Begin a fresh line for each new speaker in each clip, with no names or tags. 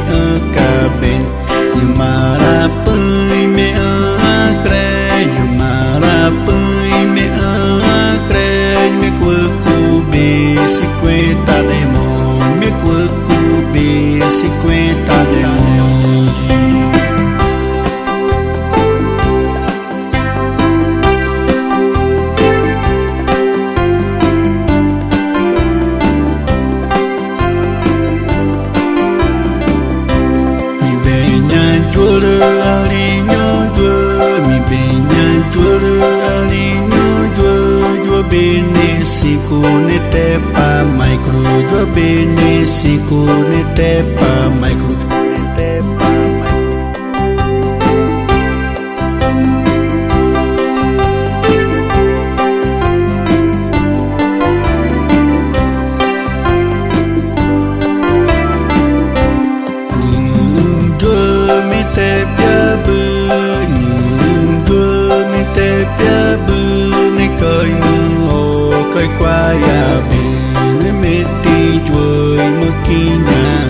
ở cả bên nhưng mà ra bơi mẹ ở kre nhưng mà ra bơi mẹ ở kre mẹ quơ cu bê si quê ta để mòn mẹ quơ cu bê si quê ta để mòn Chúa ali nhớ Chúa mi bên nhà Chúa ali nhớ Chúa bên nè si cô nè te pa mai cru Chúa bên nè si cô nè te pa mai cru te pia bư nhưng thưa mi te pia bư ni coi mưa hồ coi qua ya bề ni mê ti chuối mưa kia nhà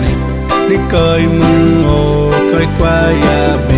ni coi mưa hồ coi qua ya bề